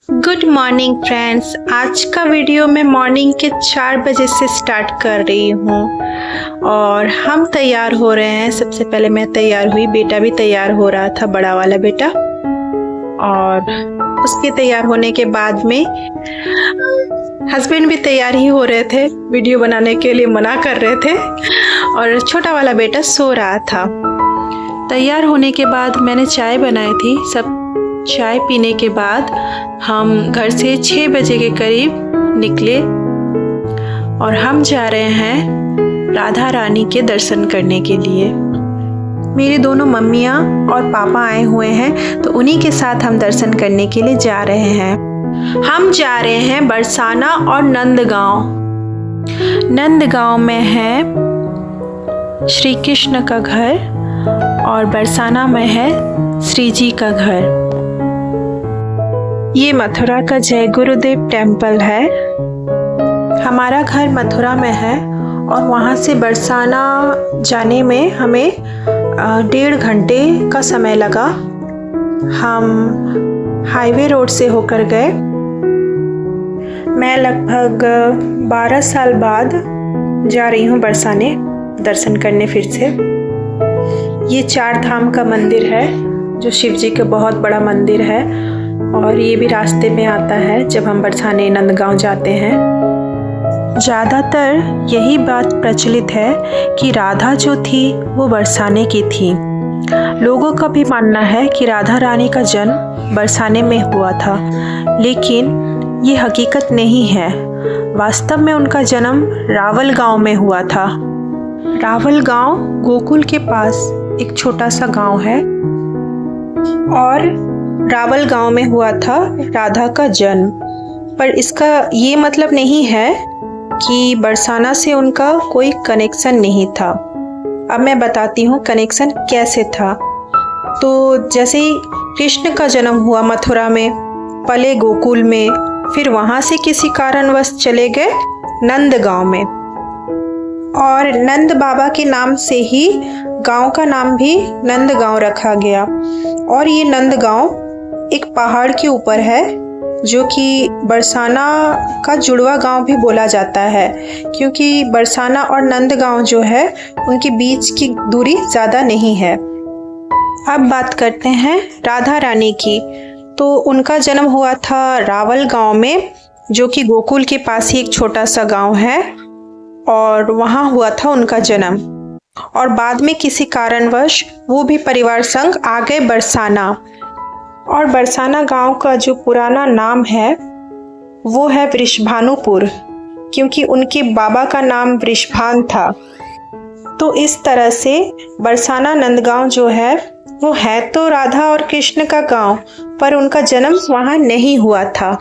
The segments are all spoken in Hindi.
Good morning friends. आज का वीडियो मैं मॉर्निंग के 4 बजे से स्टार्ट कर रही हूँ और हम तैयार हो रहे हैं। सबसे पहले मैं तैयार हुई, बेटा भी तैयार हो रहा था, बड़ा वाला बेटा। और उसके तैयार होने के बाद में हस्बैंड भी तैयार ही हो रहे थे, वीडियो बनाने के लिए मना कर रहे थे और छोटा वाला बेटा सो रहा था। तैयार होने के बाद मैंने चाय बनाई थी। सब चाय पीने के बाद हम घर से 6 बजे के करीब निकले और हम जा रहे हैं राधा रानी के दर्शन करने के लिए। मेरी दोनों मम्मियाँ और पापा आए हुए हैं, तो उन्हीं के साथ हम दर्शन करने के लिए जा रहे हैं। हम जा रहे हैं बरसाना और नंदगांव। नंदगांव में है श्री कृष्ण का घर और बरसाना में है श्री जी का घर। ये मथुरा का जय गुरुदेव टेम्पल है। हमारा घर मथुरा में है और वहाँ से बरसाना जाने में हमें 1.5 घंटे का समय लगा। हम हाईवे रोड से होकर गए। मैं लगभग 12 साल बाद जा रही हूँ बरसाने दर्शन करने फिर से। ये 4 धाम का मंदिर है जो शिव जी का बहुत बड़ा मंदिर है और ये भी रास्ते में आता है जब हम बरसाने नंदगांव जाते हैं। ज़्यादातर यही बात प्रचलित है कि राधा जो थी वो बरसाने की थी। लोगों का भी मानना है कि राधा रानी का जन्म बरसाने में हुआ था, लेकिन ये हकीकत नहीं है। वास्तव में उनका जन्म रावल गांव में हुआ था। रावल गांव गोकुल के पास एक छोटा सा गांव है और रावल गांव में हुआ था राधा का जन्म। पर इसका ये मतलब नहीं है कि बरसाना से उनका कोई कनेक्शन नहीं था। अब मैं बताती हूँ कनेक्शन कैसे था। तो जैसे ही कृष्ण का जन्म हुआ मथुरा में, पले गोकुल में, फिर वहाँ से किसी कारणवश चले गए नंदगांव में और नंद बाबा के नाम से ही गांव का नाम भी नंदगांव रखा गया। और ये नंदगांव एक पहाड़ के ऊपर है जो कि बरसाना का जुड़वा गांव भी बोला जाता है, क्योंकि बरसाना और नंदगांव जो है उनके बीच की दूरी ज़्यादा नहीं है। अब बात करते हैं राधा रानी की। तो उनका जन्म हुआ था रावल गांव में, जो कि गोकुल के पास ही एक छोटा सा गांव है, और वहाँ हुआ था उनका जन्म। और बाद में किसी कारणवश वो भी परिवार संग आ गए बरसाना। और बरसाना गांव का जो पुराना नाम है वो है वृषभानुपुर, क्योंकि उनके बाबा का नाम वृषभान था। तो इस तरह से बरसाना नंदगांव जो है वो है तो राधा और कृष्ण का गांव, पर उनका जन्म वहाँ नहीं हुआ था।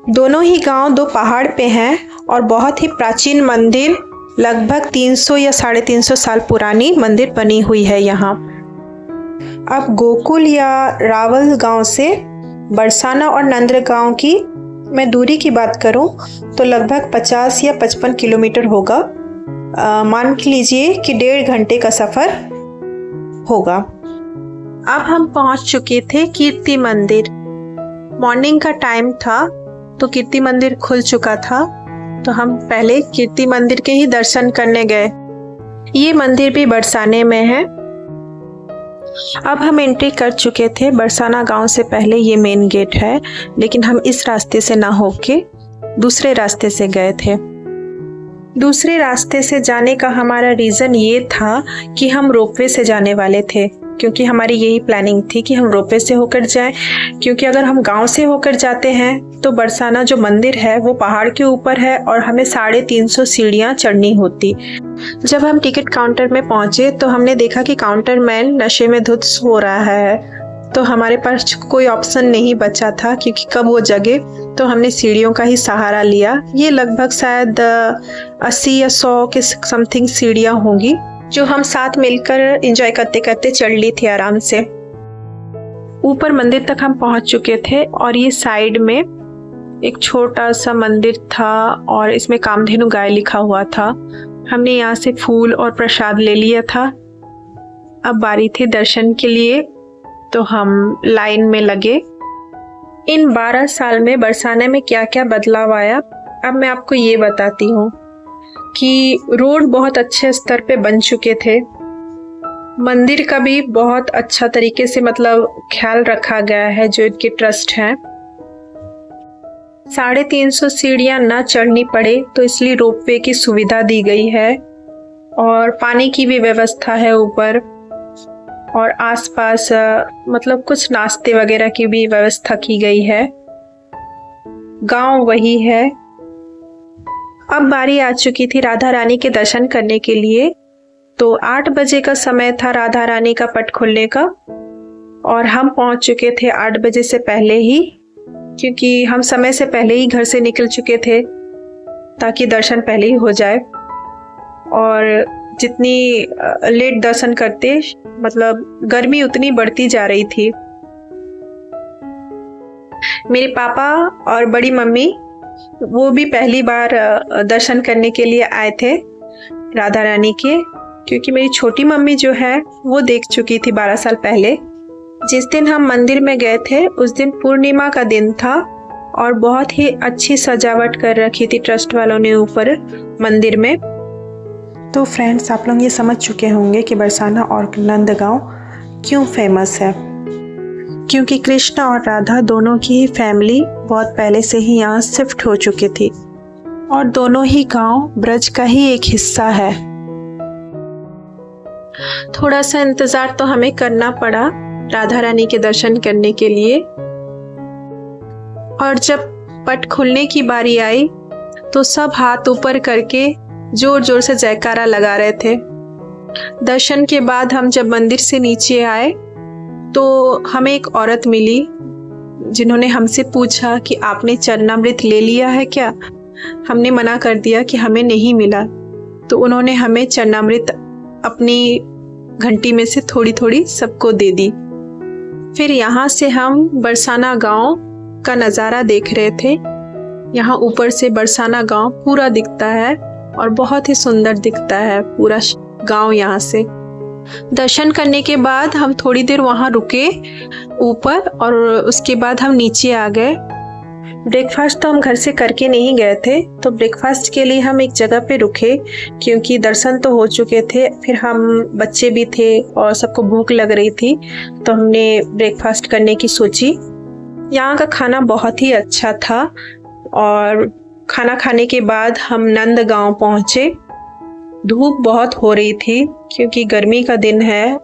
दोनों ही गांव 2 पहाड़ पे हैं और बहुत ही प्राचीन मंदिर, लगभग 300 या 350 साल पुरानी मंदिर बनी हुई है यहाँ। अब गोकुल या रावल गांव से बरसाना और नंदगांव की मैं दूरी की बात करूं तो लगभग 50 या 55 किलोमीटर होगा। मान लीजिए कि 1.5 घंटे का सफ़र होगा। अब हम पहुंच चुके थे कीर्ति मंदिर। मॉर्निंग का टाइम था तो कीर्ति मंदिर खुल चुका था, तो हम पहले कीर्ति मंदिर के ही दर्शन करने गए। ये मंदिर भी बरसाने में है। अब हम एंट्री कर चुके थे बरसाना गांव से पहले। ये मेन गेट है, लेकिन हम इस रास्ते से ना होके दूसरे रास्ते से गए थे। दूसरे रास्ते से जाने का हमारा रीज़न ये था कि हम रोपवे से जाने वाले थे, क्योंकि हमारी यही प्लानिंग थी कि हम रोपवे से होकर जाएं। क्योंकि अगर हम गांव से होकर जाते हैं तो बरसाना जो मंदिर है वो पहाड़ के ऊपर है और हमें 350 सीढ़ियाँ चढ़नी होती। जब हम टिकट काउंटर में पहुंचे तो हमने देखा कि काउंटर मैन नशे में धुत हो रहा है, तो हमारे पास कोई ऑप्शन नहीं बचा था क्योंकि कब वो जगे, तो हमने सीढ़ियों का ही सहारा लिया। ये लगभग शायद 80 या 100 के समथिंग सीढ़ियाँ होंगी जो हम साथ मिलकर एंजॉय करते करते चढ़ ली थी आराम से। ऊपर मंदिर तक हम पहुंच चुके थे और ये साइड में एक छोटा सा मंदिर था और इसमें कामधेनु गाय लिखा हुआ था। हमने यहाँ से फूल और प्रसाद ले लिया था। अब बारी थी दर्शन के लिए, तो हम लाइन में लगे। इन 12 साल में बरसाने में क्या क्या बदलाव आया, अब मैं आपको ये बताती हूँ कि रोड बहुत अच्छे स्तर पे बन चुके थे। मंदिर का भी बहुत अच्छा तरीके से ख्याल रखा गया है जो इनके ट्रस्ट हैं। 350 सीढ़ियाँ ना चढ़नी पड़े तो इसलिए रोपवे की सुविधा दी गई है और पानी की भी व्यवस्था है ऊपर, और आसपास कुछ नाश्ते वगैरह की भी व्यवस्था की गई है। गांव वही है। अब बारी आ चुकी थी राधा रानी के दर्शन करने के लिए। तो 8 बजे का समय था राधा रानी का पट खुलने का, और हम पहुंच चुके थे 8 बजे से पहले ही, क्योंकि हम समय से पहले ही घर से निकल चुके थे ताकि दर्शन पहले ही हो जाए। और जितनी लेट दर्शन करते गर्मी उतनी बढ़ती जा रही थी। मेरे पापा और बड़ी मम्मी वो भी पहली बार दर्शन करने के लिए आए थे राधा रानी के, क्योंकि मेरी छोटी मम्मी जो है वो देख चुकी थी 12 साल पहले। जिस दिन हम मंदिर में गए थे उस दिन पूर्णिमा का दिन था और बहुत ही अच्छी सजावट कर रखी थी ट्रस्ट वालों ने ऊपर मंदिर में। तो फ्रेंड्स, आप लोग ये समझ चुके होंगे कि बरसाना और नंदगांव क्यों फेमस है, क्योंकि कृष्ण और राधा दोनों की फैमिली बहुत पहले से ही यहाँ शिफ्ट हो चुकी थी और दोनों ही गांव ब्रज का ही एक हिस्सा है। थोड़ा सा इंतजार तो हमें करना पड़ा राधा रानी के दर्शन करने के लिए, और जब पट खुलने की बारी आई तो सब हाथ ऊपर करके जोर जोर से जयकारा लगा रहे थे। दर्शन के बाद हम जब मंदिर से नीचे आए तो हमें एक औरत मिली जिन्होंने हमसे पूछा कि आपने चरणामृत ले लिया है क्या। हमने मना कर दिया कि हमें नहीं मिला, तो उन्होंने हमें चरणामृत अपनी घंटी में से थोड़ी थोड़ी सबको दे दी। फिर यहाँ से हम बरसाना गांव का नज़ारा देख रहे थे। यहाँ ऊपर से बरसाना गांव पूरा दिखता है और बहुत ही सुंदर दिखता है पूरा गांव यहाँ से। दर्शन करने के बाद हम थोड़ी देर वहाँ रुके ऊपर, और उसके बाद हम नीचे आ गए। ब्रेकफास्ट तो हम घर से करके नहीं गए थे, तो ब्रेकफास्ट के लिए हम एक जगह पे रुके क्योंकि दर्शन तो हो चुके थे। फिर हम बच्चे भी थे और सबको भूख लग रही थी, तो हमने ब्रेकफास्ट करने की सोची। यहाँ का खाना बहुत ही अच्छा था और खाना खाने के बाद हम नंदगांव पहुँचे। धूप बहुत हो रही थी क्योंकि गर्मी का दिन है।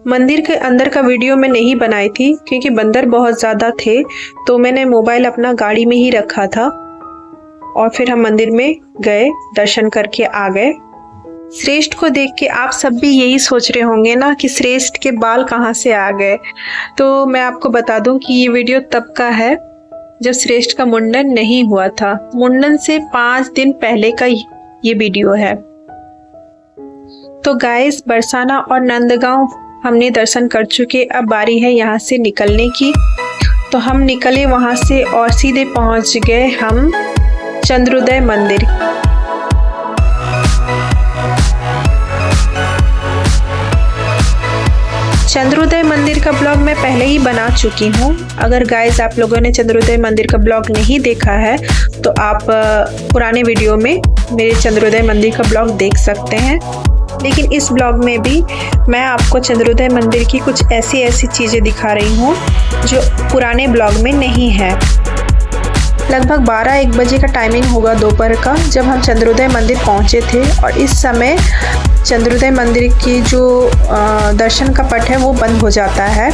मंदिर के अंदर का वीडियो मैं नहीं बनाई थी क्योंकि बंदर बहुत ज़्यादा थे, तो मैंने मोबाइल अपना गाड़ी में ही रखा था। और फिर हम मंदिर में गए, दर्शन करके आ गए। श्रेष्ठ को देख के आप सब भी यही सोच रहे होंगे ना कि श्रेष्ठ के बाल कहाँ से आ गए। तो मैं आपको बता दूं कि ये वीडियो तब का है जब श्रेष्ठ का मुंडन नहीं हुआ था। मुंडन से 5 दिन पहले का ये वीडियो है। तो गाइस, बरसाना और नंदगांव हमने दर्शन कर चुके। अब बारी है यहाँ से निकलने की। तो हम निकले वहाँ से और सीधे पहुँच गए हम चंद्रोदय मंदिर। चंद्रोदय मंदिर का ब्लॉग मैं पहले ही बना चुकी हूँ। अगर गाइस आप लोगों ने चंद्रोदय मंदिर का ब्लॉग नहीं देखा है तो आप पुराने वीडियो में मेरे चंद्रोदय मंदिर का ब्लॉग देख सकते हैं। लेकिन इस ब्लॉग में भी मैं आपको चंद्रोदय मंदिर की कुछ ऐसी चीज़ें दिखा रही हूँ जो पुराने ब्लॉग में नहीं है। लगभग 12-1 बजे का टाइमिंग होगा दोपहर का जब हम चंद्रोदय मंदिर पहुँचे थे, और इस समय चंद्रोदय मंदिर की जो दर्शन का पट है वो बंद हो जाता है।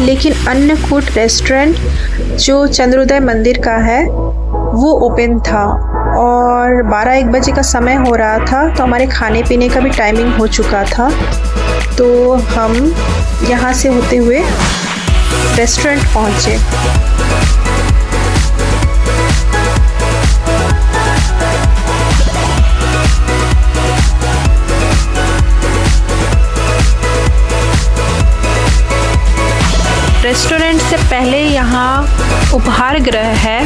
लेकिन अन्नकूट रेस्टोरेंट जो चंद्रोदय मंदिर का है वो ओपन था, और 12-1 बजे का समय हो रहा था, तो हमारे खाने पीने का भी टाइमिंग हो चुका था। तो हम यहाँ से होते हुए रेस्टोरेंट पहुँचे। रेस्टोरेंट से पहले यहाँ उपहार गृह है।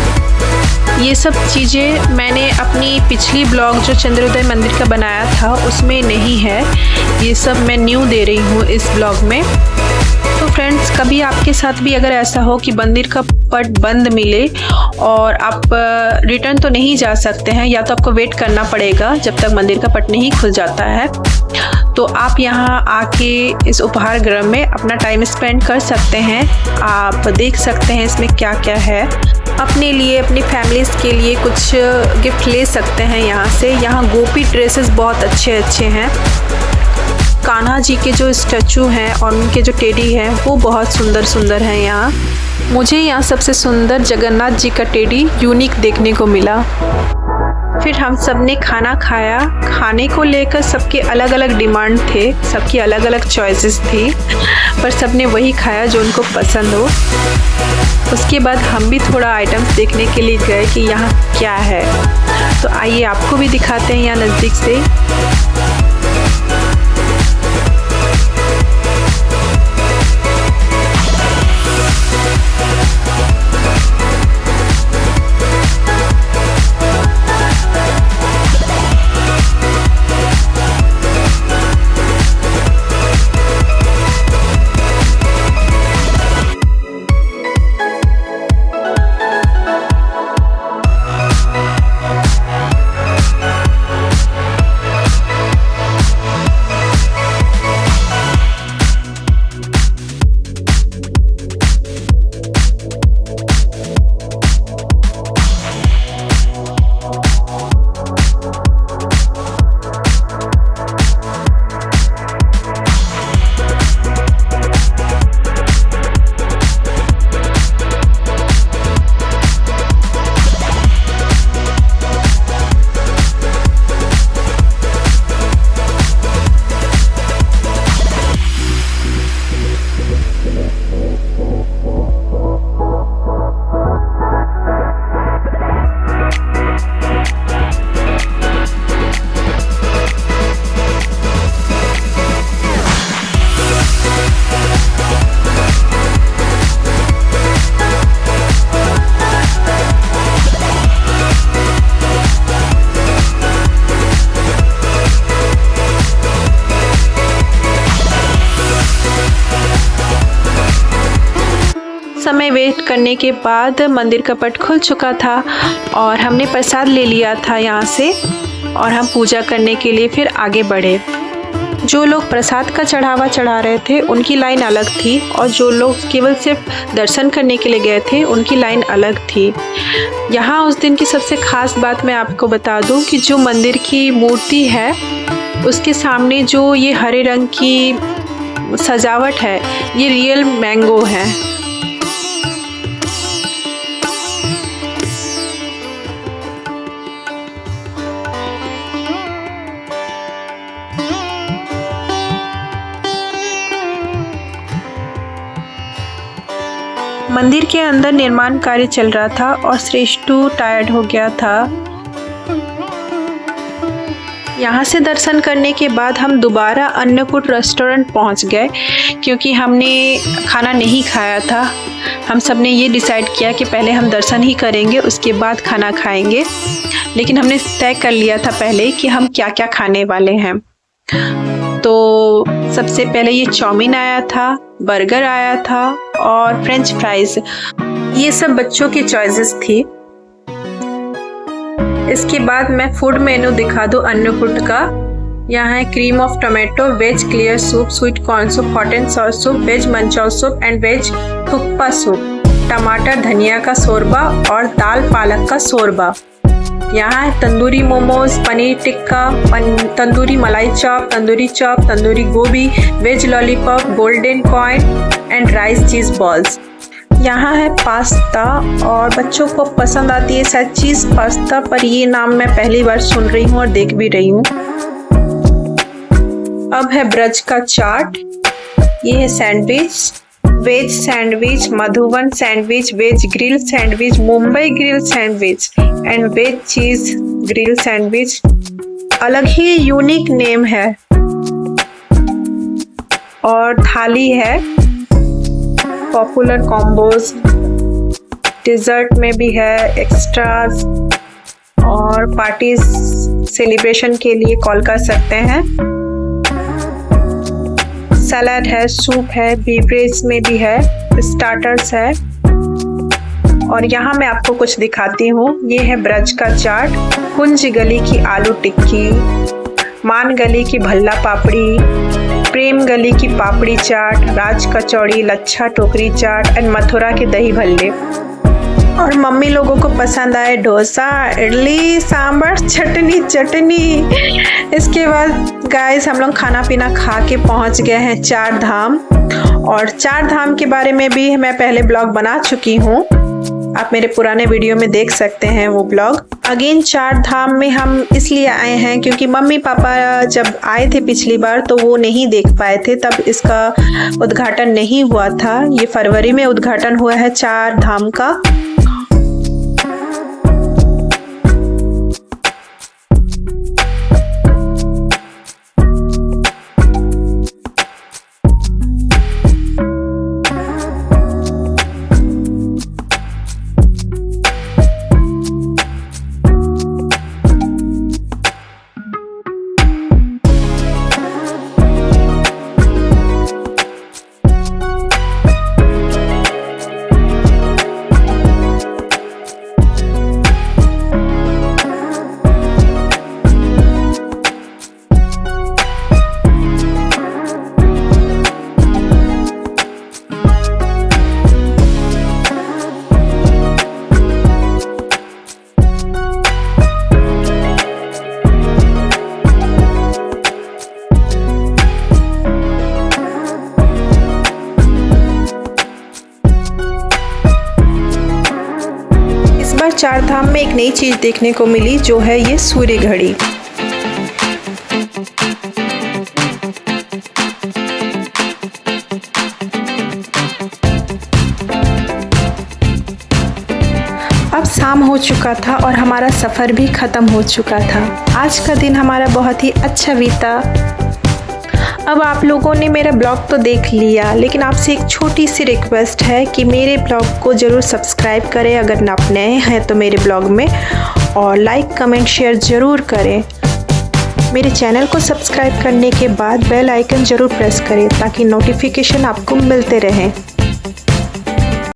ये सब चीज़ें मैंने अपनी पिछली ब्लॉग जो चंद्रोदय मंदिर का बनाया था उसमें नहीं है, ये सब मैं न्यू दे रही हूँ इस ब्लॉग में। तो फ्रेंड्स, कभी आपके साथ भी अगर ऐसा हो कि मंदिर का पट बंद मिले और आप रिटर्न तो नहीं जा सकते हैं, या तो आपको वेट करना पड़ेगा जब तक मंदिर का पट नहीं खुल जाता है, तो आप यहाँ आके इस उपहार गृह में अपना टाइम स्पेंड कर सकते हैं। आप देख सकते हैं इसमें क्या क्या है, अपने लिए, अपनी फैमिलीज़ के लिए कुछ गिफ्ट ले सकते हैं यहाँ से। यहाँ गोपी ड्रेसेस बहुत अच्छे अच्छे हैं। कान्हा जी के जो स्टैचू हैं और उनके जो टेडी हैं वो बहुत सुंदर सुंदर हैं। यहाँ मुझे यहाँ सबसे सुंदर जगन्नाथ जी का टेडी यूनिक देखने को मिला। फिर हम सब ने खाना खाया। खाने को लेकर सबके अलग अलग डिमांड थे, सबकी अलग अलग चॉइसेस थी, पर सब ने वही खाया जो उनको पसंद हो। उसके बाद हम भी थोड़ा आइटम्स देखने के लिए गए कि यहाँ क्या है, तो आइए आपको भी दिखाते हैं यहाँ नज़दीक से। समय वेट करने के बाद मंदिर का पट खुल चुका था और हमने प्रसाद ले लिया था यहाँ से, और हम पूजा करने के लिए फिर आगे बढ़े। जो लोग प्रसाद का चढ़ावा चढ़ा रहे थे उनकी लाइन अलग थी, और जो लोग केवल सिर्फ दर्शन करने के लिए गए थे उनकी लाइन अलग थी। यहाँ उस दिन की सबसे ख़ास बात मैं आपको बता दूँ कि जो मंदिर की मूर्ति है उसके सामने जो ये हरे रंग की सजावट है, ये रियल मैंगो है। मंदिर के अंदर निर्माण कार्य चल रहा था और श्रेष्ठू टायर्ड हो गया था। यहाँ से दर्शन करने के बाद हम दोबारा अन्नकूट रेस्टोरेंट पहुँच गए, क्योंकि हमने खाना नहीं खाया था। हम सब ने ये डिसाइड किया कि पहले हम दर्शन ही करेंगे, उसके बाद खाना खाएंगे। लेकिन हमने तय कर लिया था पहले कि हम क्या क्या खाने वाले हैं। तो सबसे पहले ये चाउमीन आया था, बर्गर आया था और फ्रेंच फ्राइज। ये सब बच्चों की चॉइसेस थी। इसके बाद मैं फूड मेनू दिखा दूँ अन्नकूट का। यहाँ है cream of tomato, veg clear soup, sweet corn soup, hot and sour soup, veg manchow soup and veg thukpa soup, टमाटर धनिया का शोरबा और दाल पालक का शोरबा। यहाँ है तंदूरी मोमोज, पनीर टिक्का, तंदूरी मलाई चॉप, तंदूरी गोभी, veg lollipop, golden coin and rice cheese balls. यहाँ है पास्ता, और बच्चों को पसंद आती है शायद चीज़ पास्ता, पर ये नाम मैं पहली बार सुन रही हूँ और देख भी रही हूँ। अब है ब्रज का चाट। ये है sandwich, veg sandwich, Madhuban sandwich, veg grill sandwich, Mumbai grill sandwich and veg cheese grill sandwich. अलग ही यूनिक नेम है। और थाली है पॉपुलर कॉम्बोज, डिजर्ट में भी है एक्स्ट्रास, और पार्टीज सेलिब्रेशन के लिए कॉल कर सकते हैं। सलाद है, सूप है, बेवरेज में भी है, स्टार्टर्स है। और यहाँ मैं आपको कुछ दिखाती हूँ। ये है ब्रज का चाट, कुंज गली की आलू टिक्की, मान गली की भल्ला पापड़ी, प्रेम गली की पापड़ी चाट, राज कचौड़ी, लच्छा टोकरी चाट एंड मथुरा के दही भल्ले। और मम्मी लोगों को पसंद आए डोसा, इडली, सांभर, चटनी। इसके बाद गाइस हम लोग खाना पीना खा के पहुंच गए हैं चार धाम। और चार धाम के बारे में भी मैं पहले ब्लॉग बना चुकी हूँ, आप मेरे पुराने वीडियो में देख सकते हैं वो ब्लॉग। अगेन चार धाम में हम इसलिए आए हैं क्योंकि मम्मी पापा जब आए थे पिछली बार तो वो नहीं देख पाए थे, तब इसका उद्घाटन नहीं हुआ था। ये फरवरी में उद्घाटन हुआ है चार धाम का। चार धाम में एक नई चीज देखने को मिली, जो है ये सूर्य घड़ी। अब शाम हो चुका था और हमारा सफ़र भी ख़त्म हो चुका था। आज का दिन हमारा बहुत ही अच्छा बीता। अब आप लोगों ने मेरा ब्लॉग तो देख लिया, लेकिन आपसे एक छोटी सी रिक्वेस्ट है कि मेरे ब्लॉग को ज़रूर सब्सक्राइब करें अगर आप नए हैं तो मेरे ब्लॉग में, और लाइक कमेंट शेयर ज़रूर करें। मेरे चैनल को सब्सक्राइब करने के बाद बेल आइकन ज़रूर प्रेस करें ताकि नोटिफिकेशन आपको मिलते रहें।